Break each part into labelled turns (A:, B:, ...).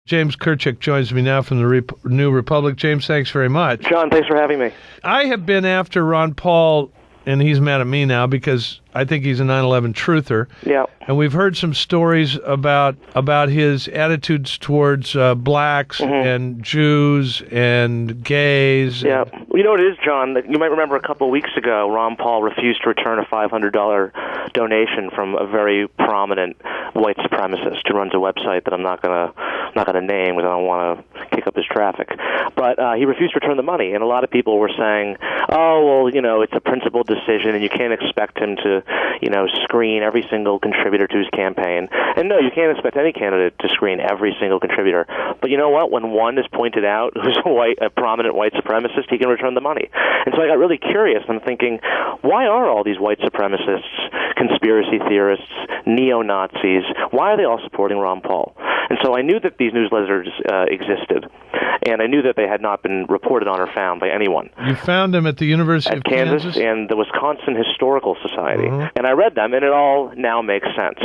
A: James Kirchick joins me now from the New Republic. James, thanks very much.
B: John, thanks for having me.
A: I have been after Ron Paul, and he's mad at me now because I think he's a 9/11 truther.
B: Yeah.
A: And we've heard some stories about his attitudes towards blacks and Jews and gays.
B: Yeah. Well, you know what it is, John? You might remember a couple of weeks ago, Ron Paul refused to return a $500 donation from a very prominent white supremacist who runs a website that I'm not gonna name because I don't want to kick up his traffic. But he refused to return the money, and a lot of people were saying, "Oh, well, it's a principled decision, and you can't expect him to, screen every single contributor to his campaign." And no, you can't expect any candidate to screen every single contributor. But you know what? When one is pointed out who's a prominent white supremacist, he can return the money. And so I got really curious. I'm thinking, why are all these white supremacists, conspiracy theorists, neo-Nazis, why are they all supporting Ron Paul? And so I knew that these newsletters existed, and I knew that they had not been reported on or found by anyone.
A: You found them at the University of
B: Kansas and the Wisconsin Historical Society. And I read them, and it all now makes sense.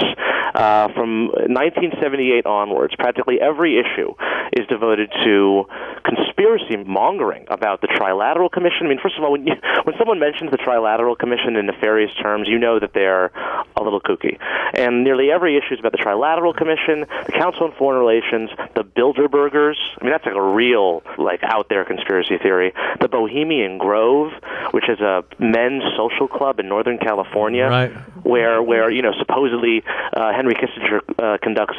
B: From 1978 onwards, practically every issue is devoted to conspiracy mongering about the Trilateral Commission. I mean, first of all, when someone mentions the Trilateral Commission in nefarious terms, you know that they're a little kooky. And nearly every issue is about the Trilateral Commission, the Council on Foreign Relations, the Bilderbergers. I mean, that's like a real, out there conspiracy theory. The Bohemian Grove, which is a men's social club in Northern California,
A: right,
B: where supposedly Henry Kissinger conducts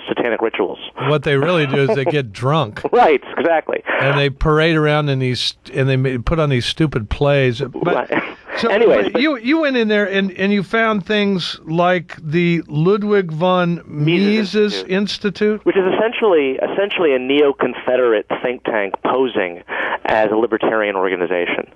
B: satanic rituals.
A: What they really do is they get drunk.
B: Right, exactly.
A: And they parade around and they put on these stupid plays. But,
B: right.
A: So
B: anyways,
A: you went in there and you found things like the Ludwig von Mises Institute,
B: which is essentially a neo-Confederate think tank posing as a libertarian organization.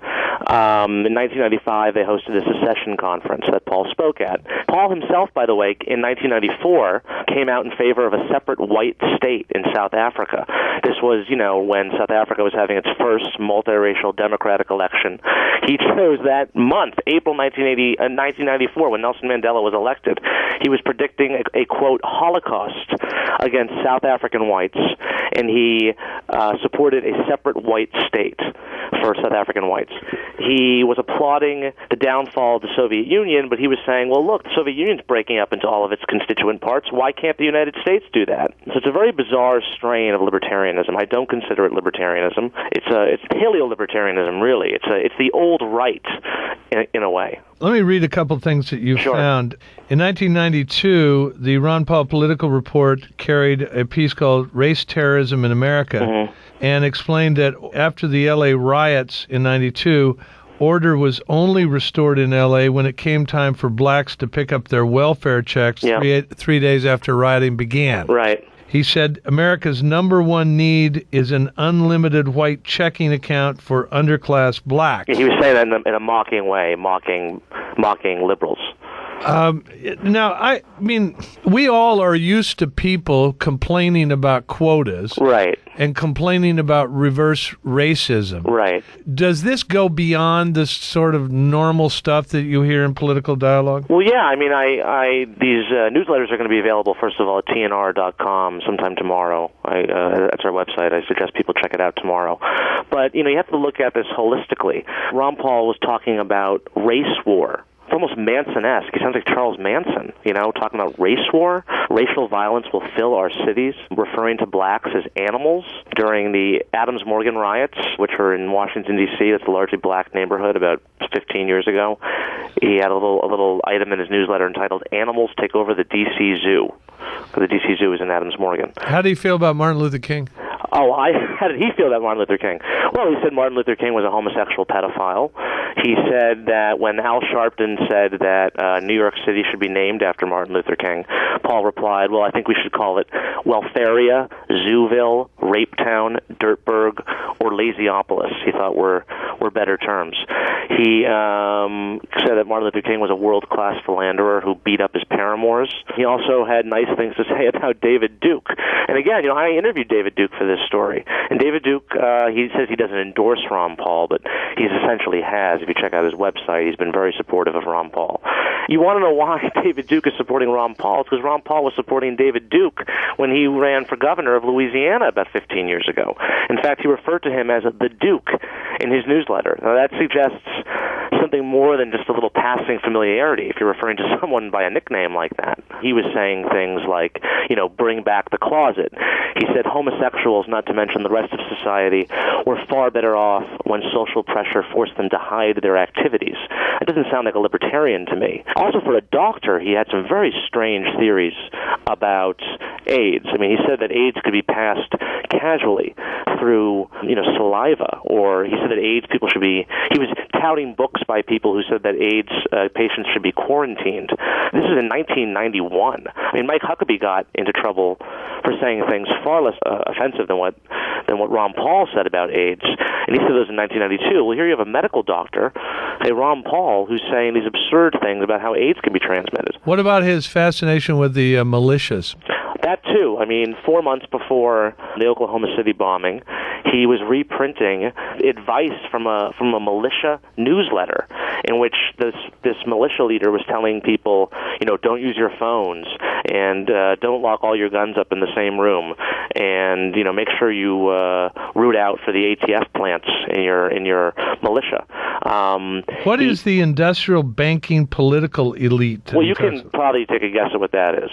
B: In 1995, they hosted a secession conference that Paul spoke at. Paul himself, by the way, in 1994, came out in favor of a separate white state in South Africa. This was, when South Africa was having its first multiracial democratic election. He chose that month, April 1994, when Nelson Mandela was elected. He was predicting a quote, Holocaust against South African whites, and he supported a separate white state for South African whites. He was applauding the downfall of the Soviet Union, but he was saying, well, look, the Soviet Union's breaking up into all of its constituent parts. Why can't the United States do that? So it's a very bizarre strain of libertarianism. I don't consider it libertarianism. It's paleo-libertarianism, really. It's the old right, in a way.
A: Let me read a couple things that you found. In 1992, the Ron Paul Political Report carried a piece called Race Terrorism in America and explained that after the L.A. riots in 92, order was only restored in L.A. when it came time for blacks to pick up their welfare checks 3 days after rioting began.
B: Right.
A: He said America's number one need is an unlimited white checking account for underclass blacks.
B: He was saying that in a mocking way, mocking liberals.
A: Now, I mean, we all are used to people complaining about quotas.
B: Right.
A: And complaining about reverse racism.
B: Right.
A: Does this go beyond this sort of normal stuff that you hear in political dialogue?
B: Well, yeah. I mean, these newsletters are going to be available, first of all, at tnr.com sometime tomorrow. That's our website. I suggest people check it out tomorrow. But, you have to look at this holistically. Ron Paul was talking about race war. It's almost Manson-esque. He sounds like Charles Manson, talking about race war. Racial violence will fill our cities, referring to blacks as animals. During the Adams Morgan riots, which were in Washington, D.C., that's a largely black neighborhood about 15 years ago, he had a little item in his newsletter entitled, Animals Take Over the D.C. Zoo. The D.C. Zoo is in Adams Morgan.
A: How do you feel about Martin Luther King?
B: How did he feel about Martin Luther King? Well, he said Martin Luther King was a homosexual pedophile. He said that when Al Sharpton said that New York City should be named after Martin Luther King, Paul replied, well, I think we should call it Welfaria, Zooville, Rapetown, Dirtburg, or Lazyopolis. He thought were better terms. He said that Martin Luther King was a world-class philanderer who beat up his paramours. He also had nice things to say about David Duke. And again, I interviewed David Duke for this story. And David Duke, he says he doesn't endorse Ron Paul, but he essentially has. If you check out his website, he's been very supportive of Ron Paul. You want to know why David Duke is supporting Ron Paul? It's because Ron Paul was supporting David Duke when he ran for governor of Louisiana about 15 years ago. In fact, he referred to him as the Duke in his newsletter. Now, that suggests something more than just a little passing familiarity if you're referring to someone by a nickname like that. He was saying things like, bring back the closet. He said homosexuals, not to mention the rest of society, were far better off when social pressure forced them to hide their activities. It doesn't sound like a libertarian to me. Also, for a doctor, he had some very strange theories about AIDS. I mean, he said that AIDS could be passed casually through, saliva, or he said that AIDS people should be, he was touting books by people who said that AIDS patients should be quarantined. This is in 1991. I mean, Mike Huckabee got into trouble for saying things far less offensive than what Ron Paul said about AIDS, and he said those in 1992. Well, here you have a medical doctor, Ron Paul, who's saying these absurd things about how AIDS can be transmitted.
A: What about his fascination with the militias?
B: That too. I mean, 4 months before the Oklahoma City bombing, he was reprinting advice from a militia newsletter in which this militia leader was telling people, don't use your phones, and don't lock all your guns up in the same room, and make sure you root out for the ATF plants in your militia.
A: What is the industrial banking political elite?
B: Well, you can probably take a guess at what that is.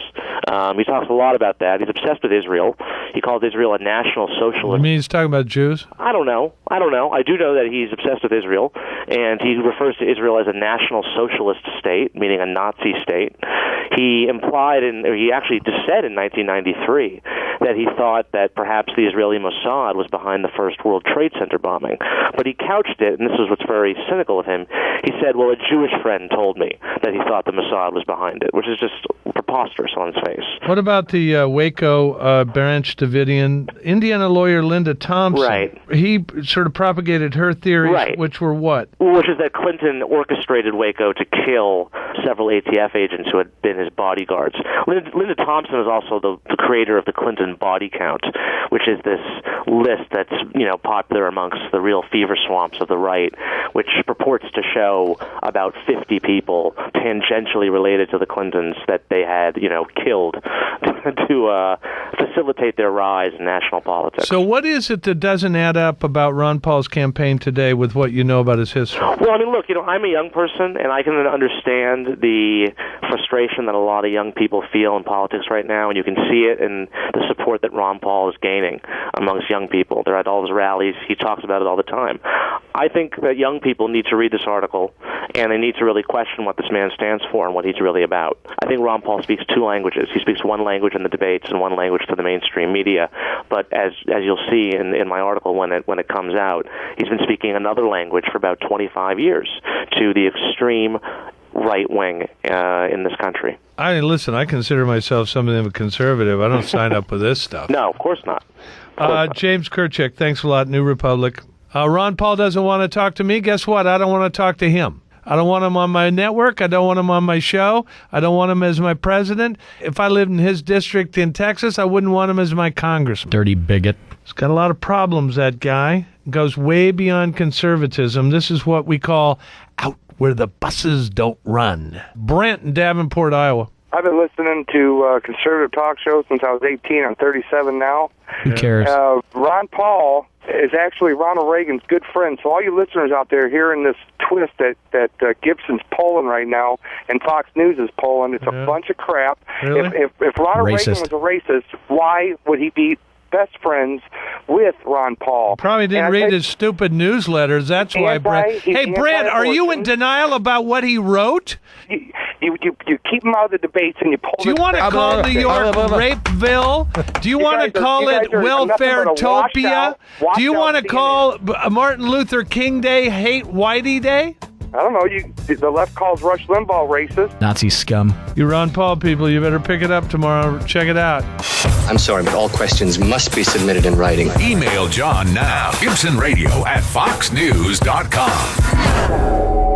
B: He talks a lot about that. He's obsessed with Israel. He calls Israel a national socialist.
A: You mean he's talking about Jews?
B: I don't know. I do know that he's obsessed with Israel, and he refers to Israel as a national socialist state, meaning a Nazi state. He implied, he actually just said in 1993 that he thought that perhaps the Israeli Mossad was behind the first World Trade Center bombing. But he couched it, and this is what's very cynical of him. He said, well, a Jewish friend told me that he thought the Mossad was behind it, which is just preposterous on its face.
A: What about the Waco Branch Davidian? Indiana lawyer Linda Thompson.
B: Right.
A: He sort of propagated her theories,
B: right.
A: Which were what?
B: Which is that Clinton orchestrated Waco to kill several ATF agents who had been his bodyguards. Linda Thompson is also the creator of the Clinton body count, which is this list that's popular amongst the real fever swamps of the right, which purports to show about 50 people tangentially related to the Clintons that they had killed to facilitate their rise in national politics.
A: So what is it that doesn't add up about Ron Paul's campaign today with what you know about his history?
B: Well, I mean, look, I'm a young person, and I can understand the frustration that a lot of young people feel in politics right now, and you can see it in the support that Ron Paul is gaining amongst young people. They're at all his rallies. He talks about it all the time. I think that young people need to read this article, and they need to really question what this man stands for and what he's really about. I think Ron Paul speaks two languages. He speaks one language in the debates and one language to the mainstream media. But as you'll see in my article when it comes out, he's been speaking another language for about 25 years to the extreme right wing in this country.
A: Listen, I consider myself something of a conservative. I don't sign up with this stuff.
B: No, of course not.
A: James Kirchick, thanks a lot, New Republic. Ron Paul doesn't want to talk to me. Guess what? I don't want to talk to him. I don't want him on my network. I don't want him on my show. I don't want him as my president. If I lived in his district in Texas, I wouldn't want him as my congressman.
C: Dirty bigot.
A: He's got a lot of problems, that guy. Goes way beyond conservatism. This is what we call out where the buses don't run. Brent in Davenport, Iowa.
D: I've been listening to conservative talk shows since I was 18. I'm 37 now.
C: Who cares?
D: Ron Paul is actually Ronald Reagan's good friend. So all you listeners out there hearing this twist that Gibson's polling right now and Fox News is polling, it's a bunch of crap.
A: Really?
D: If Ronald Reagan was a racist, why would he be best friends with Ron Paul?
A: Probably didn't read his stupid newsletters. That's why, Brent. Hey, Brent, are you in denial about what he wrote?
D: You keep him out of the debates and you pull.
A: Do you want to call New York Rapeville? Do you want to call it Welfare-topia? Do you want to call Martin Luther King Day Hate Whitey Day?
D: I don't know. The left calls Rush Limbaugh racist.
C: Nazi scum.
A: You Ron Paul people, you better pick it up tomorrow. Check it out.
E: I'm sorry, but all questions must be submitted in writing.
F: Email John now. GibsonRadio@foxnews.com.